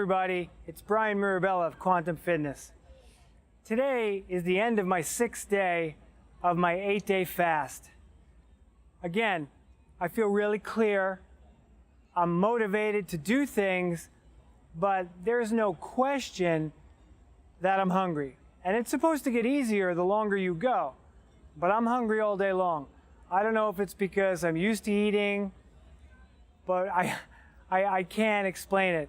everybody, it's Bryan Mirabella of Quantum Fitness. Today is the end of my 6th day of my 8-day fast. Again, I feel really clear. I'm motivated to do things, but there's no question that I'm hungry. And it's supposed to get easier the longer you go, but I'm hungry all day long. I don't know if it's because I'm used to eating, but I can't explain it.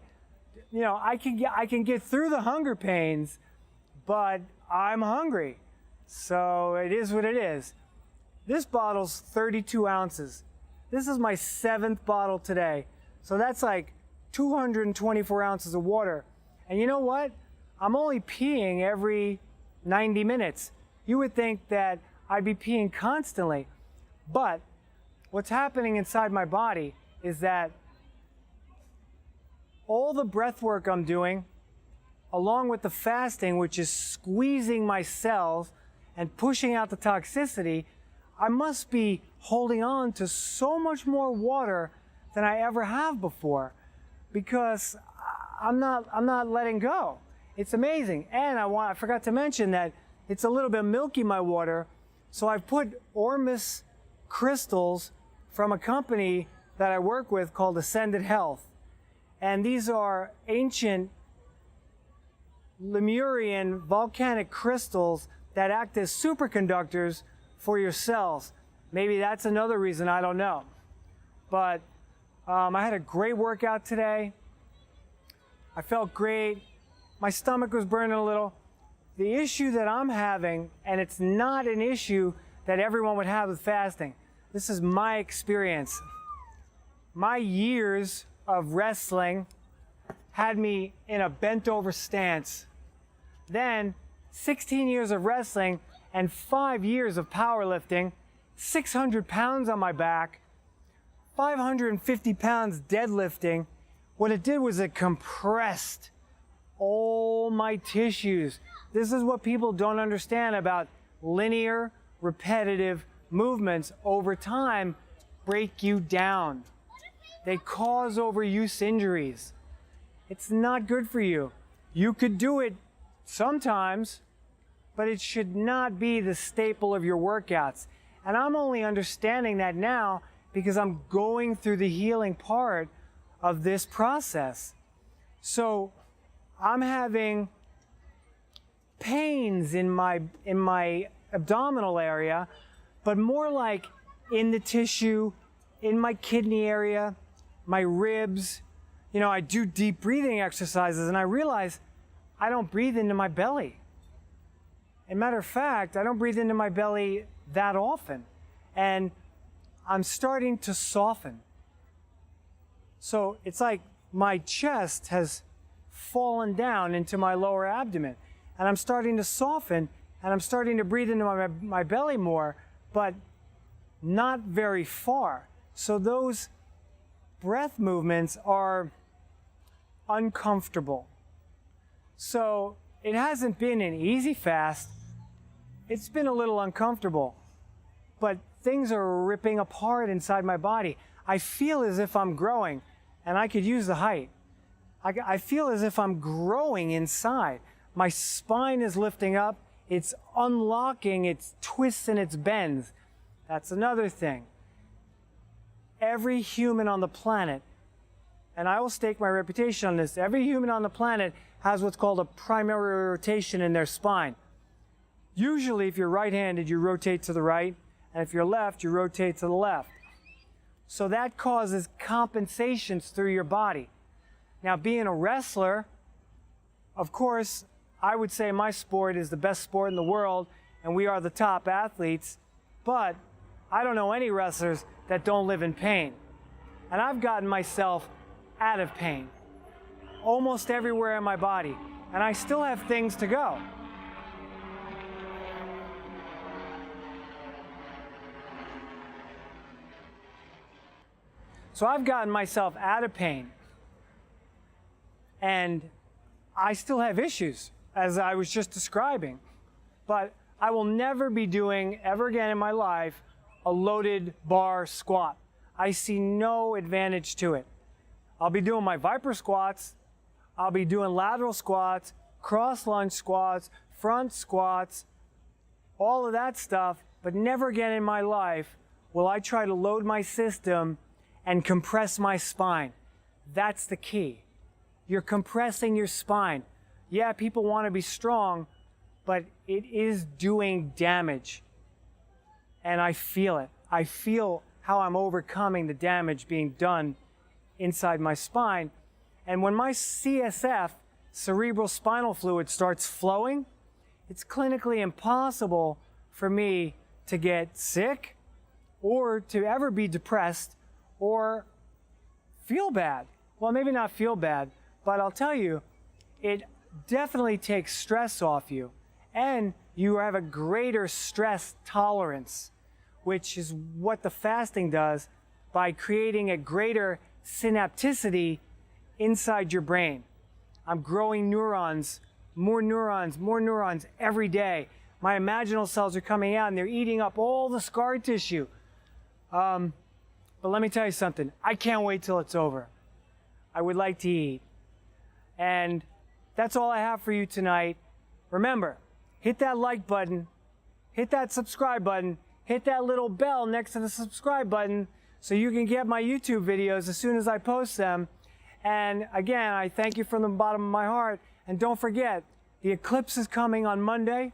You know, I can get through the hunger pains, but I'm hungry. So it is what it is. This bottle's 32 ounces. This is my 7th bottle today. So that's like 224 ounces of water. And you know what? I'm only peeing every 90 minutes. You would think that I'd be peeing constantly. But what's happening inside my body is that all the breath work I'm doing, along with the fasting, which is squeezing my cells and pushing out the toxicity, I must be holding on to so much more water than I ever have before, because I'm not letting go. It's amazing. And I forgot to mention that it's a little bit milky, my water, so I've put Ormus crystals from a company that I work with called Ascended Health. And these are ancient Lemurian volcanic crystals that act as superconductors for your cells. Maybe that's another reason, I don't know. But I had a great workout today. I felt great. My stomach was burning a little. The issue that I'm having, and it's not an issue that everyone would have with fasting. This is my experience. My years of wrestling had me in a bent over stance. Then 16 years of wrestling and 5 years of powerlifting, 600 pounds on my back, 550 pounds deadlifting. What it did was it compressed all my tissues. This is what people don't understand about linear, repetitive movements. Over time, break you down. They cause overuse injuries. It's not good for you. You could do it sometimes, but it should not be the staple of your workouts. And I'm only understanding that now because I'm going through the healing part of this process. So I'm having pains in my abdominal area, but more like in the tissue, in my kidney area, my ribs. You know, I do deep breathing exercises and I realize I don't breathe into my belly. As a matter of fact, I don't breathe into my belly that often. And I'm starting to soften. So it's like my chest has fallen down into my lower abdomen. And I'm starting to soften and I'm starting to breathe into my belly more, but not very far. So those breath movements are uncomfortable. So it hasn't been an easy fast. It's been a little uncomfortable, but things are ripping apart inside my body. I feel as if I'm growing, and I could use the height. I feel as if I'm growing inside. My spine is lifting up. It's unlocking its twists and its bends. That's another thing. Every human on the planet, and I will stake my reputation on this, every human on the planet has what's called a primary rotation in their spine. Usually, if you're right-handed, you rotate to the right, and if you're left, you rotate to the left. So that causes compensations through your body. Now, being a wrestler, of course, I would say my sport is the best sport in the world, and we are the top athletes, but I don't know any wrestlers that don't live in pain. And I've gotten myself out of pain almost everywhere in my body, and I still have things to go. So I've gotten myself out of pain, and I still have issues, as I was just describing. But I will never be doing, ever again in my life, a loaded bar squat. I see no advantage to it. I'll be doing my Viper squats, I'll be doing lateral squats, cross lunge squats, front squats, all of that stuff, but never again in my life will I try to load my system and compress my spine. That's the key. You're compressing your spine. Yeah, people want to be strong, but it is doing damage. And I feel it. I feel how I'm overcoming the damage being done inside my spine. And when my CSF, cerebral spinal fluid, starts flowing, it's clinically impossible for me to get sick or to ever be depressed or feel bad. Well, maybe not feel bad, but I'll tell you, it definitely takes stress off you. And you have a greater stress tolerance, which is what the fasting does by creating a greater synapticity inside your brain. I'm growing neurons, more neurons, more neurons every day. My imaginal cells are coming out and they're eating up all the scar tissue. But let me tell you something. I can't wait till it's over. I would like to eat. And that's all I have for you tonight. Remember, hit that like button, hit that subscribe button, hit that little bell next to the subscribe button so you can get my YouTube videos as soon as I post them. And again, I thank you from the bottom of my heart. And don't forget, the eclipse is coming on Monday.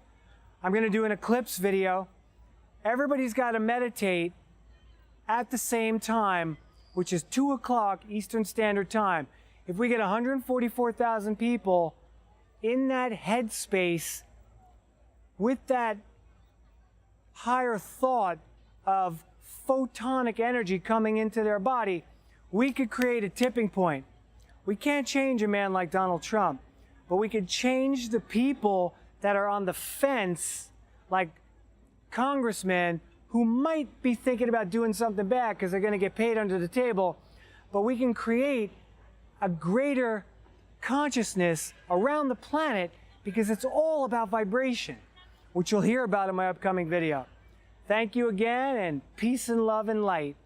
I'm going to do an eclipse video. Everybody's got to meditate at the same time, which is 2 o'clock Eastern Standard Time. If we get 144,000 people in that headspace with that higher thought of photonic energy coming into their body, we could create a tipping point. We can't change a man like Donald Trump, but we could change the people that are on the fence, like congressmen who might be thinking about doing something bad because they're going to get paid under the table. But we can create a greater consciousness around the planet because it's all about vibration, which you'll hear about in my upcoming video. Thank you again, and peace and love and light.